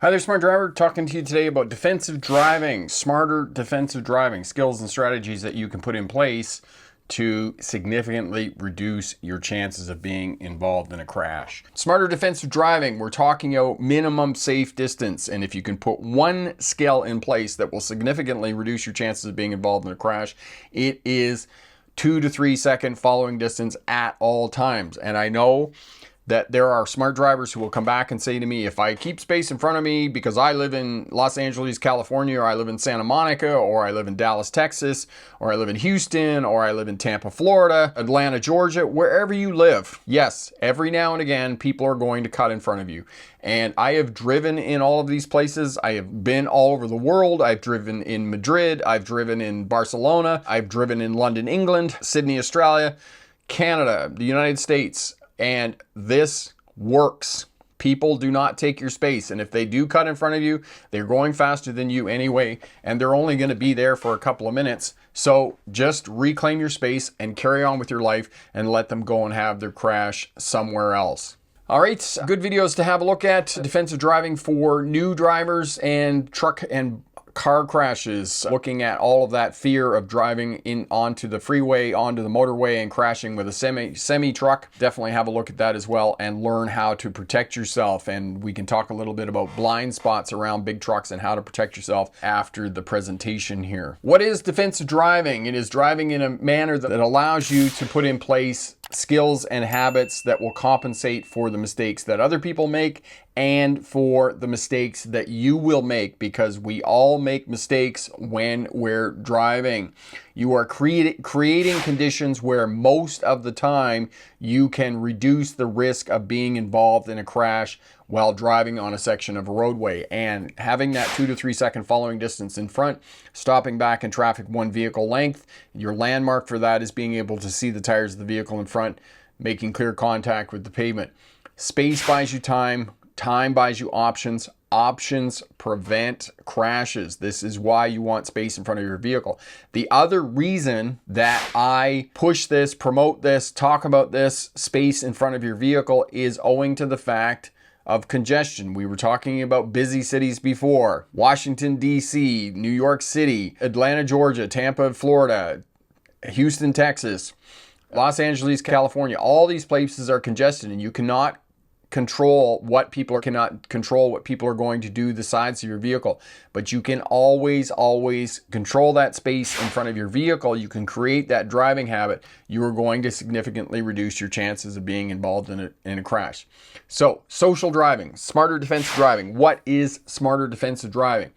Hi there, Smart Driver. Talking to you today about defensive driving, smarter defensive driving, skills and strategies that you can put in place to significantly reduce your chances of being involved in a crash. Smarter defensive driving, we're talking about minimum safe distance. And if you can put one skill in place that will significantly reduce your chances of being involved in a crash, it is 2 to 3 second following distance at all times. And I know that there are smart drivers who will come back and say to me, if I keep space in front of me because I live in Los Angeles, California, or I live in Santa Monica, or I live in Dallas, Texas, or I live in Houston, or I live in Tampa, Florida, Atlanta, Georgia, wherever you live. Yes, every now and again, people are going to cut in front of you. And I have driven in all of these places. I have been all over the world. I've driven in Madrid. I've driven in Barcelona. I've driven in London, England, Sydney, Australia, Canada, the United States. And this works. People do not take your space. And if they do cut in front of you, they're going faster than you anyway, and they're only going to be there for a couple of minutes. So just reclaim your space and carry on with your life and let them go and have their crash somewhere else. All right, good videos to have a look at. Defensive driving for new drivers and truck and car crashes, looking at all of that fear of driving in onto the freeway, onto the motorway, and crashing with a semi truck. Definitely have a look at that as well and learn how to protect yourself. And we can talk a little bit about blind spots around big trucks and how to protect yourself after the presentation here. What is defensive driving? It is driving in a manner that allows you to put in place skills and habits that will compensate for the mistakes that other people make and for the mistakes that you will make, because we all make mistakes when we're driving. You are creating conditions where most of the time you can reduce the risk of being involved in a crash while driving on a section of a roadway. And having that 2 to 3 second following distance in front, stopping back in traffic one vehicle length, your landmark for that is being able to see the tires of the vehicle in front, making clear contact with the pavement. Space buys you time. Time buys you options. Options prevent crashes. This is why you want space in front of your vehicle. The other reason that I push this, promote this, talk about this space in front of your vehicle is owing to the fact of congestion. We were talking about busy cities before. Washington, D.C., New York City, Atlanta, Georgia, Tampa, Florida, Houston, Texas, Los Angeles, California. All these places are congested, and you cannot control what people are going to do the sides of your vehicle, but you can always control that space in front of your vehicle. You can create that driving habit. You are going to significantly reduce your chances of being involved in a crash. So, social driving, smarter defensive driving. What is smarter defensive driving?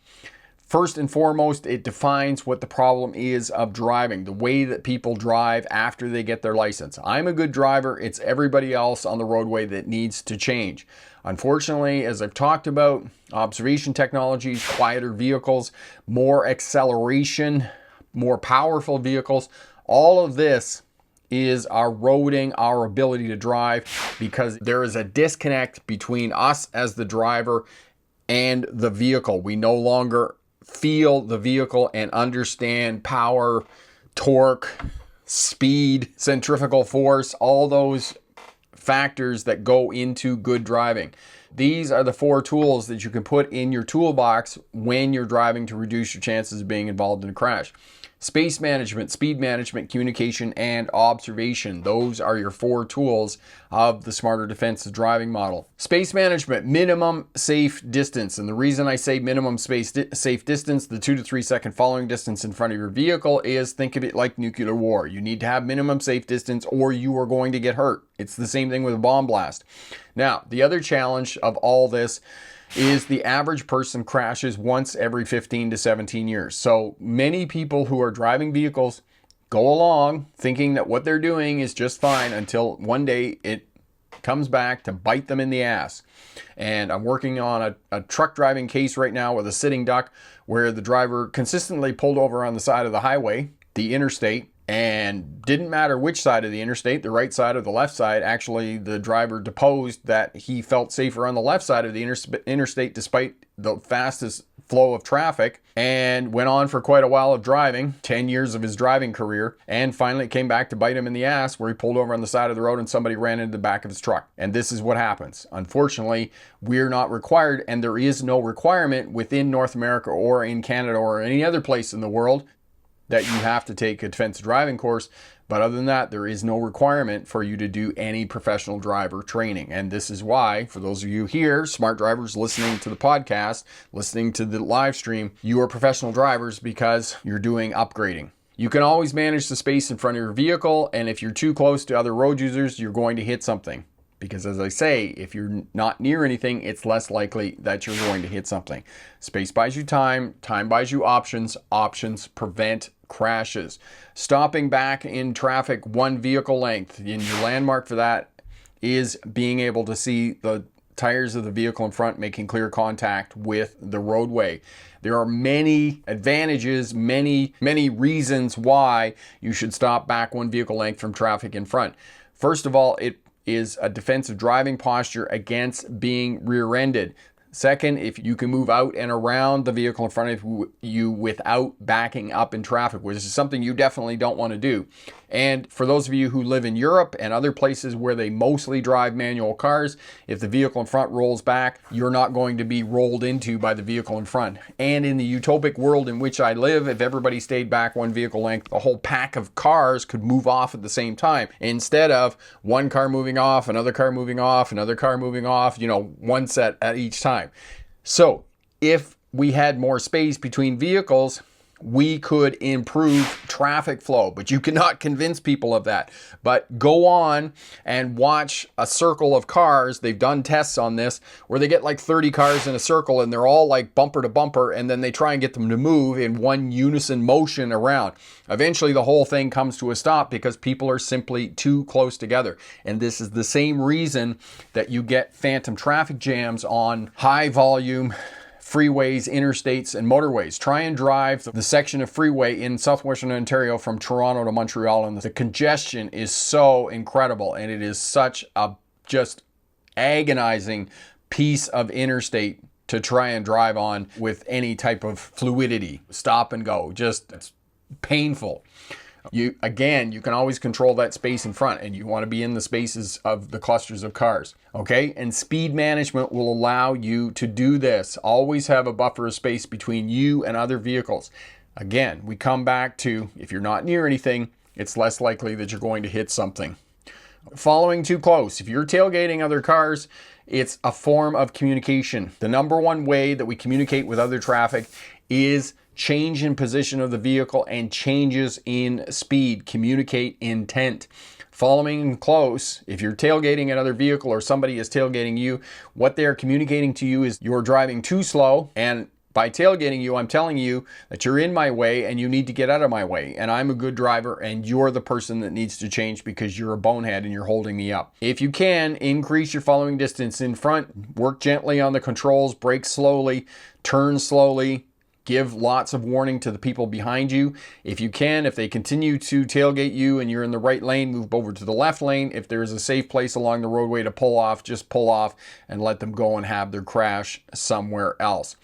First and foremost, it defines what the problem is of driving, the way that people drive after they get their license. I'm a good driver. It's everybody else on the roadway that needs to change. Unfortunately, as I've talked about, observation technologies, quieter vehicles, more acceleration, more powerful vehicles, all of this is eroding our ability to drive because there is a disconnect between us as the driver and the vehicle. We no longer feel the vehicle and understand power, torque, speed, centrifugal force, all those factors that go into good driving. These are the 4 tools that you can put in your toolbox when you're driving to reduce your chances of being involved in a crash. Space management, speed management, communication, and observation. Those are your 4 tools of the smarter defensive driving model. Space management, minimum safe distance. And the reason I say minimum safe distance, the 2 to 3 second following distance in front of your vehicle, is think of it like nuclear war. You need to have minimum safe distance or you are going to get hurt. It's the same thing with a bomb blast. Now, the other challenge of all this is the average person crashes once every 15 to 17 years. So many people who are driving vehicles go along thinking that what they're doing is just fine until one day it comes back to bite them in the ass. And I'm working on a truck driving case right now with a sitting duck where the driver consistently pulled over on the side of the highway, the interstate, and didn't matter which side of the interstate, the right side or the left side. Actually, the driver deposed that he felt safer on the left side of the interstate despite the fastest flow of traffic, and went on for quite a while of driving, 10 years of his driving career, and finally it came back to bite him in the ass where he pulled over on the side of the road and somebody ran into the back of his truck. And this is what happens. Unfortunately, we're not required, and there is no requirement within North America or in Canada or any other place in the world that you have to take a defensive driving course. But other than that, there is no requirement for you to do any professional driver training. And this is why, for those of you here, smart drivers listening to the podcast, listening to the live stream, you are professional drivers because you're doing upgrading. You can always manage the space in front of your vehicle, and if you're too close to other road users, you're going to hit something. Because as I say, if you're not near anything, it's less likely that you're going to hit something. Space buys you time, time buys you options, options prevent crashes. Stopping back in traffic one vehicle length, and your landmark for that is being able to see the tires of the vehicle in front making clear contact with the roadway. There are many advantages, many reasons why you should stop back one vehicle length from traffic in front. First of all, it is a defensive driving posture against being rear-ended. Second, if you can move out and around the vehicle in front of you without backing up in traffic, which is something you definitely don't want to do. And for those of you who live in Europe and other places where they mostly drive manual cars, if the vehicle in front rolls back, you're not going to be rolled into by the vehicle in front. And in the utopic world in which I live, if everybody stayed back one vehicle length, a whole pack of cars could move off at the same time. Instead of one car moving off, another car moving off, another car moving off, one set at each time. So if we had more space between vehicles, we could improve traffic flow, but you cannot convince people of that. But go on and watch a circle of cars. They've done tests on this where they get like 30 cars in a circle and they're all like bumper to bumper, and then they try and get them to move in one unison motion around. Eventually the whole thing comes to a stop because people are simply too close together. And this is the same reason that you get phantom traffic jams on high volume freeways, interstates, and motorways. Try and drive the section of freeway in southwestern Ontario from Toronto to Montreal, and the congestion is so incredible, and it is such a just agonizing piece of interstate to try and drive on with any type of fluidity. Stop and go. It's painful. You can always control that space in front, and you want to be in the spaces of the clusters of cars. Okay? And speed management will allow you to do this. Always have a buffer of space between you and other vehicles. Again, we come back to if you're not near anything, it's less likely that you're going to hit something. Following too close. If you're tailgating other cars, it's a form of communication. The number one way that we communicate with other traffic is change in position of the vehicle and changes in speed. Communicate intent. Following close, if you're tailgating another vehicle or somebody is tailgating you, what they're communicating to you is you're driving too slow, and by tailgating you, I'm telling you that you're in my way and you need to get out of my way. And I'm a good driver and you're the person that needs to change because you're a bonehead and you're holding me up. If you can, increase your following distance in front, work gently on the controls, brake slowly, turn slowly, give lots of warning to the people behind you. If you can, if they continue to tailgate you and you're in the right lane, move over to the left lane. If there's a safe place along the roadway to pull off, just pull off and let them go and have their crash somewhere else.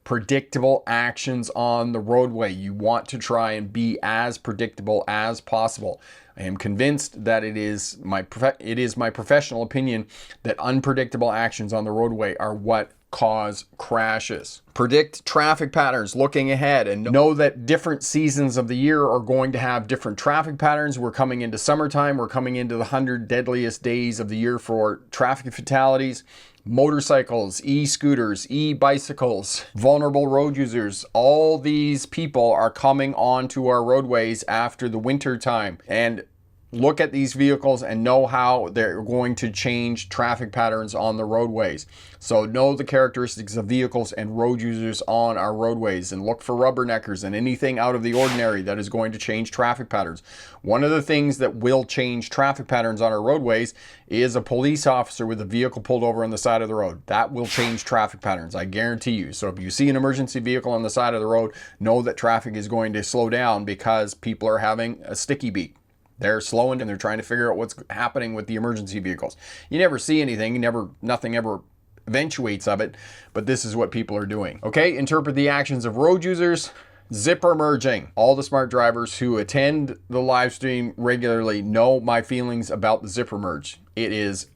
Predictable actions on the roadway. You want to try and be as predictable as possible. I am convinced that it is my professional opinion that unpredictable actions on the roadway are what cause crashes. Predict traffic patterns looking ahead and know that different seasons of the year are going to have different traffic patterns. We're coming into summertime. We're coming into the 100 deadliest days of the year for traffic fatalities. Motorcycles, e-scooters, e-bicycles, vulnerable road users, all these people are coming onto our roadways after the winter time. And look at these vehicles and know how they're going to change traffic patterns on the roadways. So know the characteristics of vehicles and road users on our roadways, and look for rubberneckers and anything out of the ordinary that is going to change traffic patterns. One of the things that will change traffic patterns on our roadways is a police officer with a vehicle pulled over on the side of the road. That will change traffic patterns, I guarantee you. So if you see an emergency vehicle on the side of the road, know that traffic is going to slow down because people are having a sticky beak. They're slowing and they're trying to figure out what's happening with the emergency vehicles. You never see anything, nothing ever eventuates of it, but this is what people are doing. Okay, interpret the actions of road users. Zipper merging. All the smart drivers who attend the live stream regularly know my feelings about the zipper merge. It is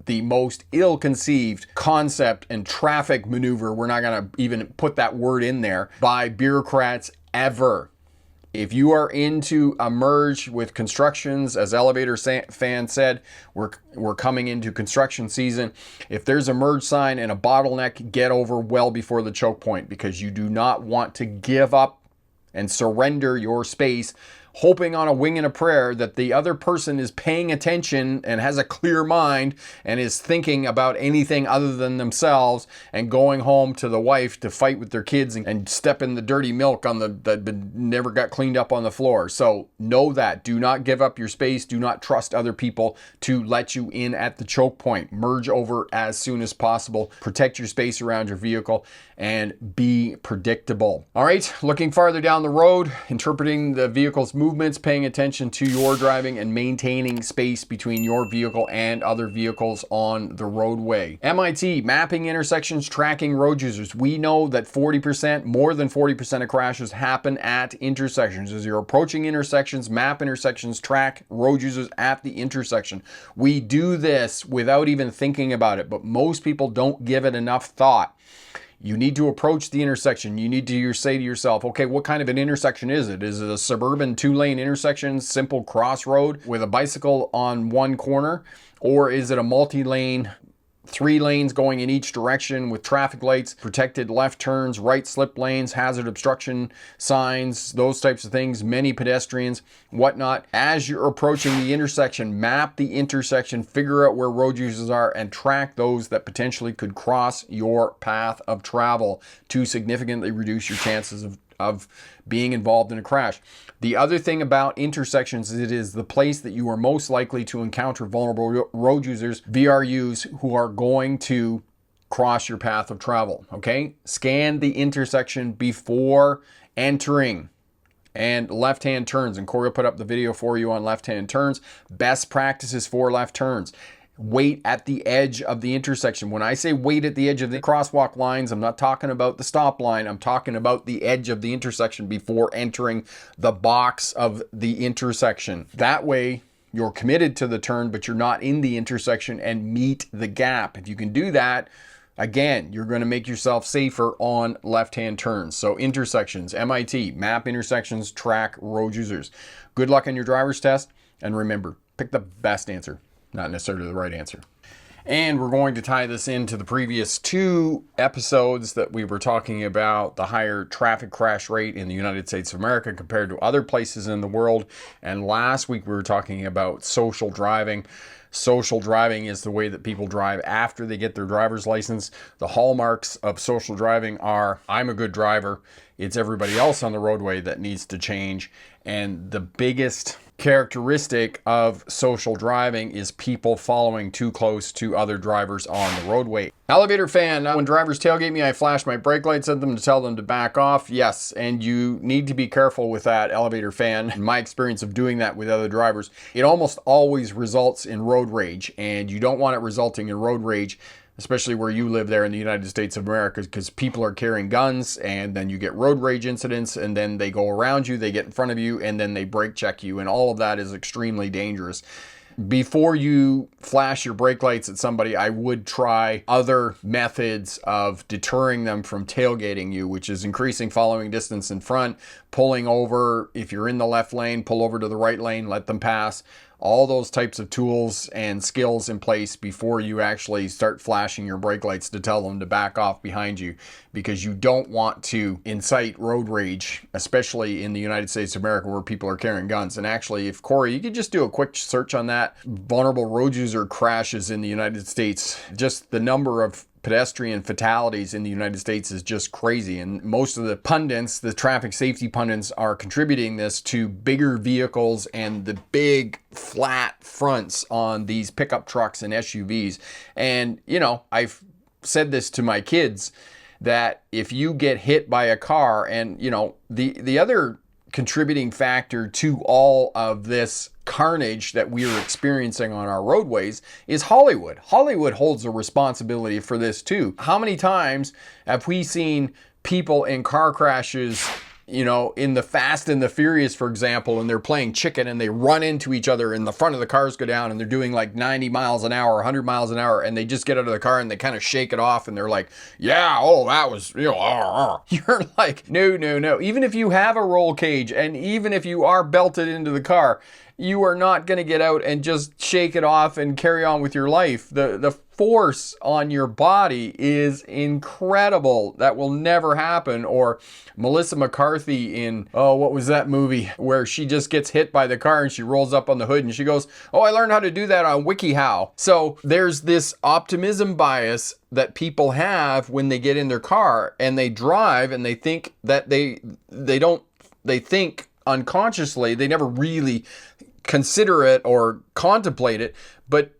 the most ill-conceived concept and traffic maneuver, we're not going to even put that word in there, by bureaucrats ever. If you are into a merge with constructions, as Elevator fan said, we're coming into construction season. If there's a merge sign and a bottleneck, get over well before the choke point, because you do not want to give up and surrender your space, hoping on a wing and a prayer that the other person is paying attention and has a clear mind and is thinking about anything other than themselves, and going home to the wife to fight with their kids and step in the dirty milk on that never got cleaned up on the floor. So know that. Do not give up your space. Do not trust other people to let you in at the choke point. Merge over as soon as possible. Protect your space around your vehicle and be predictable. All right, looking farther down the road, interpreting the vehicle's movements, paying attention to your driving, and maintaining space between your vehicle and other vehicles on the roadway. MIT, mapping intersections, tracking road users. We know that 40%, more than 40% of crashes happen at intersections. As you're approaching intersections, map intersections, track road users at the intersection. We do this without even thinking about it, but most people don't give it enough thought. You need to approach the intersection. You need to say to yourself, okay, what kind of an intersection is it? Is it a suburban 2-lane intersection, simple crossroad with a bicycle on one corner? Or is it a multi-lane, 3 lanes going in each direction with traffic lights, protected left turns, right slip lanes, hazard obstruction signs, those types of things, many pedestrians, whatnot? As you're approaching the intersection, map the intersection, figure out where road users are, and track those that potentially could cross your path of travel to significantly reduce your chances of being involved in a crash. The other thing about intersections is it is the place that you are most likely to encounter vulnerable road users, VRUs, who are going to cross your path of travel, okay? Scan the intersection before entering. And left-hand turns, and Corey will put up the video for you on left-hand turns. Best practices for left turns. Wait at the edge of the intersection. When I say wait at the edge of the crosswalk lines, I'm not talking about the stop line. I'm talking about the edge of the intersection before entering the box of the intersection. That way, you're committed to the turn, but you're not in the intersection and meet the gap. If you can do that, again, you're going to make yourself safer on left-hand turns. So intersections, MIT, map intersections, track road users. Good luck on your driver's test, and remember, pick the best answer, not necessarily the right answer. And we're going to tie this into the previous 2 episodes that we were talking about the higher traffic crash rate in the United States of America compared to other places in the world. And last week we were talking about social driving. Social driving is the way that people drive after they get their driver's license. The hallmarks of social driving are, I'm a good driver. It's everybody else on the roadway that needs to change. And the biggest characteristic of social driving is people following too close to other drivers on the roadway. Elevator fan, when drivers tailgate me, I flash my brake lights at them to tell them to back off. Yes, and you need to be careful with that, elevator fan. In my experience of doing that with other drivers, it almost always results in road rage, and you don't want it resulting in road rage, especially where you live there in the United States of America, because people are carrying guns, and then you get road rage incidents, and then they go around you, they get in front of you, and then they brake check you, and all of that is extremely dangerous. Before you flash your brake lights at somebody, I would try other methods of deterring them from tailgating you, which is increasing following distance in front, pulling over. If you're in the left lane, pull over to the right lane, let them pass. All those types of tools and skills in place before you actually start flashing your brake lights to tell them to back off behind you, because you don't want to incite road rage, especially in the United States of America where people are carrying guns. And actually, if Corey, you could just do a quick search on that. Vulnerable road user crashes in the United States. Just the number of pedestrian fatalities in the United States is just crazy. And most of the pundits, the traffic safety pundits, are contributing this to bigger vehicles and the big flat fronts on these pickup trucks and SUVs. And, you know, I've said this to my kids, that if you get hit by a car, and, you know, the other contributing factor to all of this carnage that we are experiencing on our roadways is Hollywood. Hollywood holds a responsibility for this too. How many times have we seen people in car crashes, you know, in the Fast and the Furious, for example, and they're playing chicken and they run into each other and the front of the cars go down and they're doing like 90 miles an hour, 100 miles an hour, and they just get out of the car and they kind of shake it off and they're like, yeah, oh, that was, you know, You're like, no, no, no. Even if you have a roll cage and even if you are belted into the car, you are not going to get out and just shake it off and carry on with your life. The force on your body is incredible. That will never happen. Or Melissa McCarthy in, oh, what was that movie where she just gets hit by the car and she rolls up on the hood and she goes, oh, I learned how to do that on WikiHow. So there's this optimism bias that people have when they get in their car and they drive and they think that they think unconsciously, they never really consider it or contemplate it, but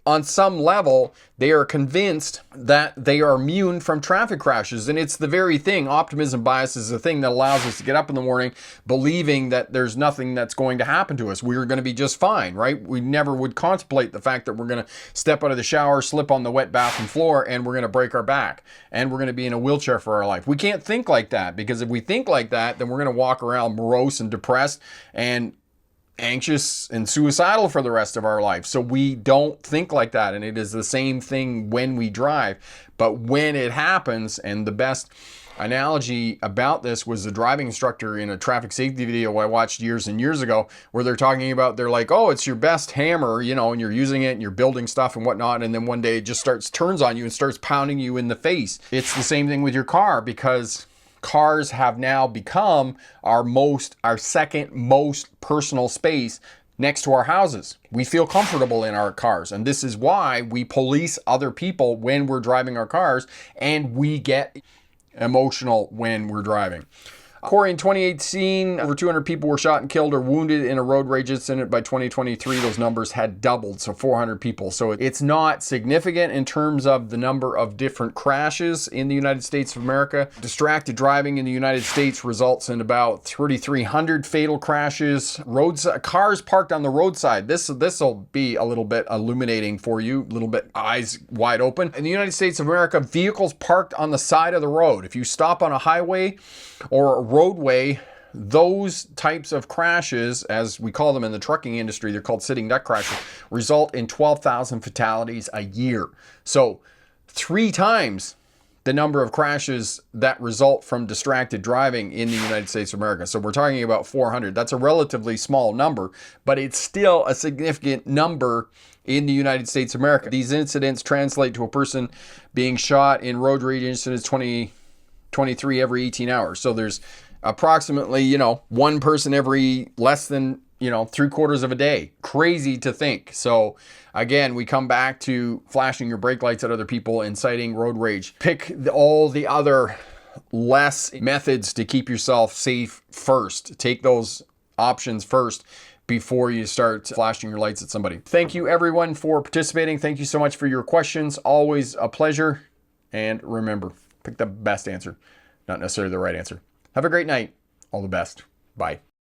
on some level, they are convinced that they are immune from traffic crashes. And it's the very thing. Optimism bias is the thing that allows us to get up in the morning believing that there's nothing that's going to happen to us. We're going to be just fine, right? We never would contemplate the fact that we're going to step out of the shower, slip on the wet bathroom floor, and we're going to break our back. And we're going to be in a wheelchair for our life. We can't think like that, because if we think like that, then we're going to walk around morose and depressed and anxious and suicidal for the rest of our life. So we don't think like that. And it is the same thing when we drive. But when it happens, and the best analogy about this was the driving instructor in a traffic safety video I watched years and years ago, where they're talking about, they're like, oh, it's your best hammer, you know, and you're using it and you're building stuff and whatnot. And then one day it just turns on you and starts pounding you in the face. It's the same thing with your car, because cars have now become our second most personal space next to our houses. We feel comfortable in our cars, and this is why we police other people when we're driving our cars, and we get emotional when we're driving. Corey, in 2018, over 200 people were shot and killed or wounded in a road rage incident. By 2023, those numbers had doubled, so 400 people. So it's not significant in terms of the number of different crashes in the United States of America. Distracted driving in the United States results in about 3,300 fatal crashes. Cars parked on the roadside. This will be a little bit illuminating for you, a little bit eyes wide open. In the United States of America, vehicles parked on the side of the road. If you stop on a highway or a roadway, those types of crashes, as we call them in the trucking industry, they're called sitting duck crashes, result in 12,000 fatalities a year. So 3 times the number of crashes that result from distracted driving in the United States of America. So we're talking about 400. That's a relatively small number, but it's still a significant number in the United States of America. These incidents translate to a person being shot in road rage incidents 23 every 18 hours. So there's approximately, one person every less than, 3/4 of a day. Crazy to think. So again, we come back to flashing your brake lights at other people, inciting road rage. Pick all the other less methods to keep yourself safe first. Take those options first before you start flashing your lights at somebody. Thank you everyone for participating. Thank you so much for your questions. Always a pleasure. And remember, pick the best answer, not necessarily the right answer. Have a great night. All the best. Bye.